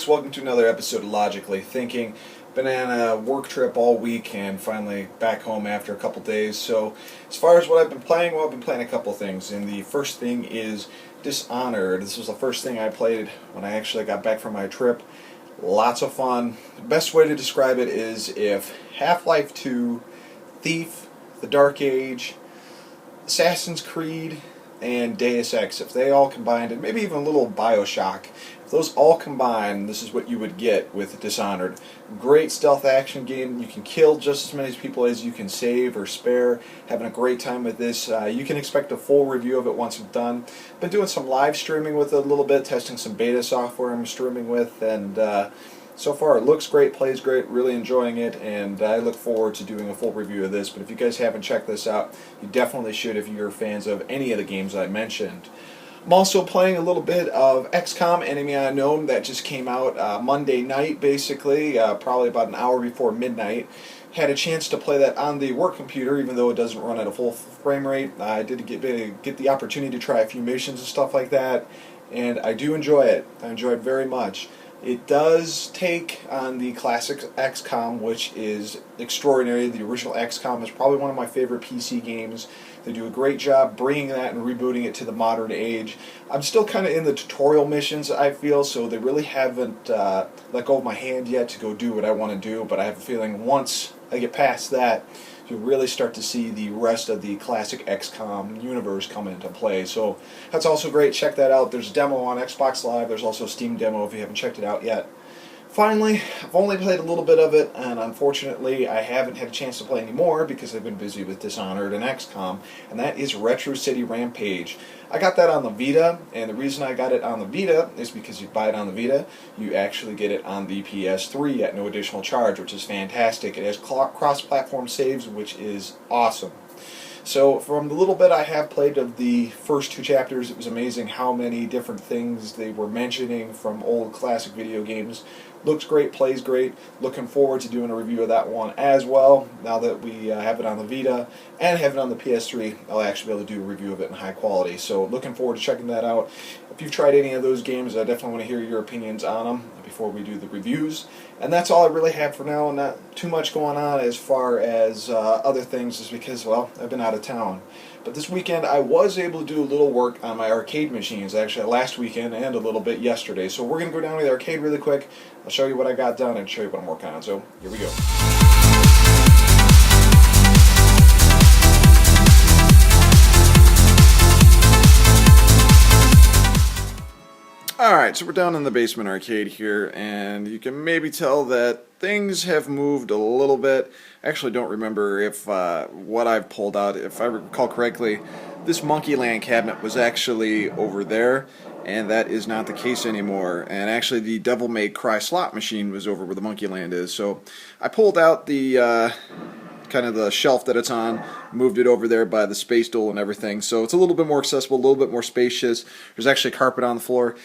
folks, welcome to another episode of Logically Thinking. Been on a work trip all week and finally back home after a couple days. So as far as what I've been playing, well, I've been playing a couple things. And the first thing is Dishonored. This was the first thing I played when I actually got back from my trip. Lots of fun. The best way to describe it is if Half-Life 2, Thief, The Dark Age, Assassin's Creed, and Deus Ex, if they all combined, and maybe even a little Bioshock, if those all combined, this is what you would get with Dishonored. Great stealth action game. You can kill just as many people as you can save or spare. Having a great time with this. You can expect a full review of it once it's done. Been doing some live streaming with it a little bit, testing some beta software I'm streaming with, and so far it looks great, plays great, really enjoying it, and I look forward to doing a full review of this. But if you guys haven't checked this out, you definitely should if you're fans of any of the games I mentioned. I'm also playing a little bit of XCOM, Enemy Unknown, that just came out Monday night, basically, probably about an hour before midnight. Had a chance to play that on the work computer, even though it doesn't run at a full frame rate. I did get the opportunity to try a few missions and stuff like that, and I do enjoy it. I enjoy it very much. It does take on the classic XCOM, which is extraordinary. The original XCOM is probably one of my favorite PC games. They do a great job bringing that and rebooting it to the modern age. I'm still kind of in the tutorial missions, I feel, so they really haven't let go of my hand yet to go do what I want to do, but I have a feeling once I get past that, you'll really start to see the rest of the classic XCOM universe come into play. So that's also great. Check that out. There's a demo on Xbox Live. There's also a Steam demo if you haven't checked it out yet. Finally, I've only played a little bit of it, and unfortunately I haven't had a chance to play any more because I've been busy with Dishonored and XCOM, and that is Retro City Rampage. I got that on the Vita, and the reason I got it on the Vita is because you buy it on the Vita, you actually get it on the PS3 at no additional charge, which is fantastic. It has cross-platform saves, which is awesome. So from the little bit I have played of the first two chapters, it was amazing how many different things they were mentioning from old classic video games. Looks great, plays great. Looking forward to doing a review of that one as well. Now that we have it on the Vita and have it on the PS3, I'll actually be able to do a review of it in high quality. So looking forward to checking that out. If you've tried any of those games, I definitely want to hear your opinions on them before we do the reviews. And that's all I really have for now. Not too much going on as far as other things, just because, well, I've been out of town. But this weekend I was able to do a little work on my arcade machines, actually last weekend and a little bit yesterday. So we're going to go down to the arcade really quick. I'll show you what I got done and show you what I'm working on. So here we go. Alright, so we're down in the basement arcade here, and you can maybe tell that things have moved a little bit. I actually don't remember if what I've pulled out. If I recall correctly, this Monkeyland cabinet was actually over there, and that is not the case anymore. And actually the Devil May Cry slot machine was over where the Monkeyland is. So I pulled out the kind of the shelf that it's on, moved it over there by the space duel and everything, so it's a little bit more accessible, a little bit more spacious. There's actually carpet on the floor.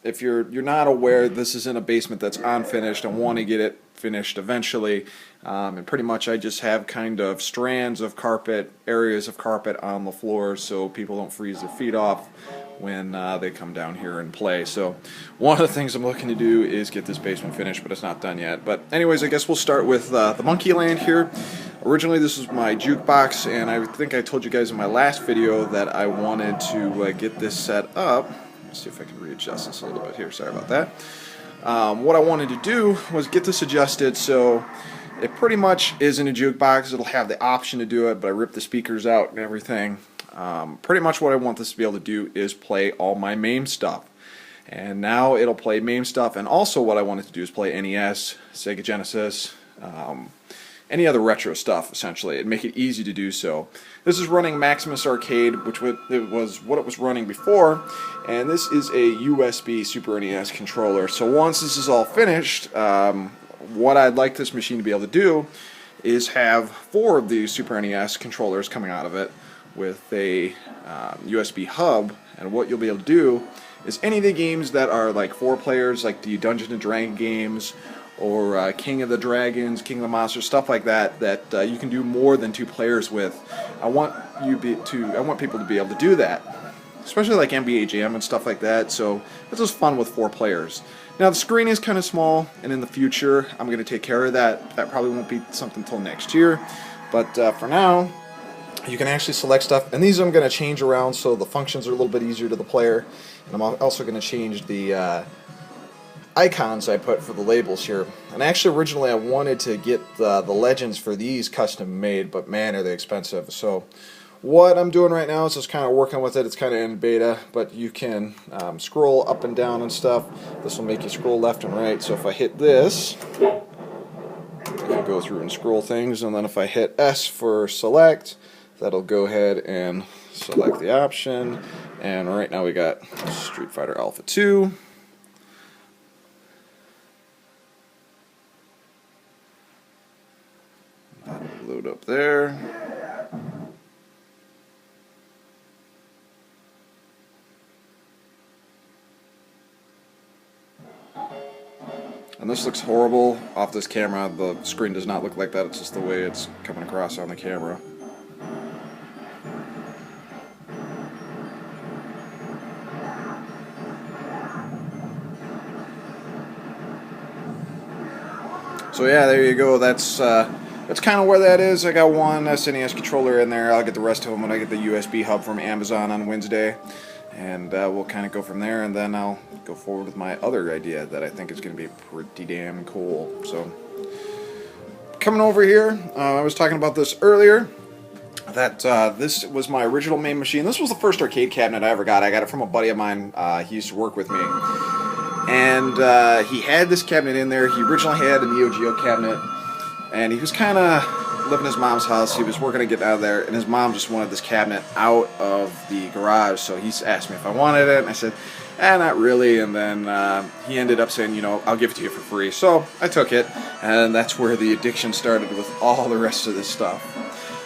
If you're not aware, this is in a basement that's unfinished. I want to get it finished eventually, and pretty much I just have kind of strands of carpet, areas of carpet on the floor so people don't freeze their feet off when they come down here and play. So one of the things I'm looking to do is get this basement finished, but it's not done yet. But anyways, I guess we'll start with the Monkeyland here. Originally this was my jukebox, and I think I told you guys in my last video that I wanted to get this set up. Let's see if I can readjust this a little bit here, sorry about that. What I wanted to do was get this adjusted so it pretty much isn't a jukebox. It'll have the option to do it, but I ripped the speakers out and everything. Pretty much what I want this to be able to do is play all my MAME stuff. And now it'll play MAME stuff, and also what I wanted to do is play NES, Sega Genesis, any other retro stuff, essentially, and make it easy to do so. This is running Maximus Arcade, which was what it was running before, and this is a USB Super NES controller. So once this is all finished, what I'd like this machine to be able to do is have 4 of the Super NES controllers coming out of it with a USB hub, and what you'll be able to do is any of the games that are like 4 players, like the Dungeons & Dragons games, or King of the Dragons, King of the Monsters, stuff like that, that you can do more than 2 players with. I want people to be able to do that, especially like NBA Jam and stuff like that. So this is fun with 4 players. Now the screen is kind of small, and in the future I'm going to take care of that. That probably won't be something until next year, but for now you can actually select stuff, and these I'm going to change around so the functions are a little bit easier to the player, and I'm also going to change the icons I put for the labels here. And actually originally I wanted to get the legends for these custom made, but man are they expensive. So what I'm doing right now is just kind of working with it. It's kind of in beta, but you can scroll up and down and stuff. This will make you scroll left and right. So if I hit this, I can go through and scroll things, and then if I hit S for select, that'll go ahead and select the option. And right now we got Street Fighter Alpha 2. Load up there. And this looks horrible off this camera. The screen does not look like that. It's just the way it's coming across on the camera. So yeah, there you go. That's kind of where that is. I got one SNES controller in there. I'll get the rest of them when I get the USB hub from Amazon on Wednesday. And we'll kind of go from there, and then I'll go forward with my other idea that I think is going to be pretty damn cool. So, coming over here, I was talking about this earlier, that this was my original main machine. This was the first arcade cabinet I ever got. I got it from a buddy of mine. He used to work with me. And he had this cabinet in there. He originally had a Neo Geo cabinet, and he was kind of living in his mom's house. He was working to get out of there, and his mom just wanted this cabinet out of the garage, so he asked me if I wanted it, and I said, not really, and then he ended up saying, you know, I'll give it to you for free. So I took it, and that's where the addiction started with all the rest of this stuff.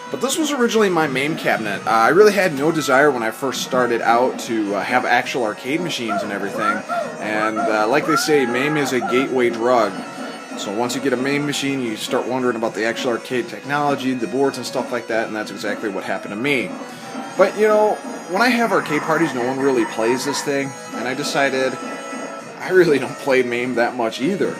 But this was originally my MAME cabinet. I really had no desire when I first started out to have actual arcade machines and everything, and like they say, MAME is a gateway drug. So once you get a MAME machine, you start wondering about the actual arcade technology, the boards and stuff like that, and that's exactly what happened to me. But, you know, when I have arcade parties, no one really plays this thing, and I decided I really don't play MAME that much either.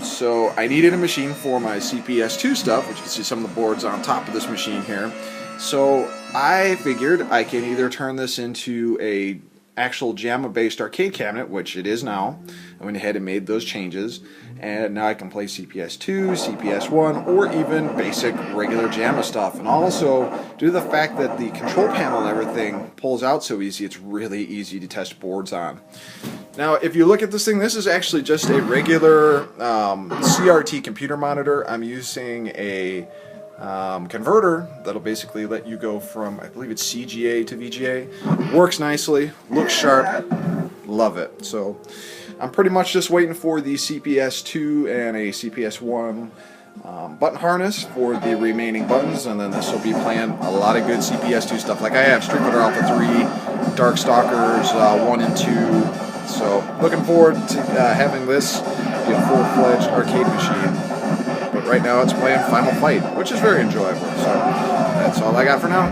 So I needed a machine for my CPS2 stuff, which you can see some of the boards on top of this machine here. So I figured I can either turn this into a actual JAMA-based arcade cabinet, which it is now. I went ahead and made those changes, and now I can play CPS2, CPS1, or even basic regular JAMA stuff. And also, due to the fact that the control panel and everything pulls out so easy, it's really easy to test boards on. Now, if you look at this thing, this is actually just a regular CRT computer monitor. I'm using a converter that'll basically let you go from, I believe it's CGA to VGA. Works nicely, looks sharp, love it. So I'm pretty much just waiting for the CPS2 and a CPS1 button harness for the remaining buttons, and then this will be playing a lot of good CPS2 stuff. Like I have Street Fighter Alpha 3, Darkstalkers 1 and 2. So looking forward to having this be a full-fledged arcade machine. But right now it's playing Final Fight, which is very enjoyable. So that's all I got for now.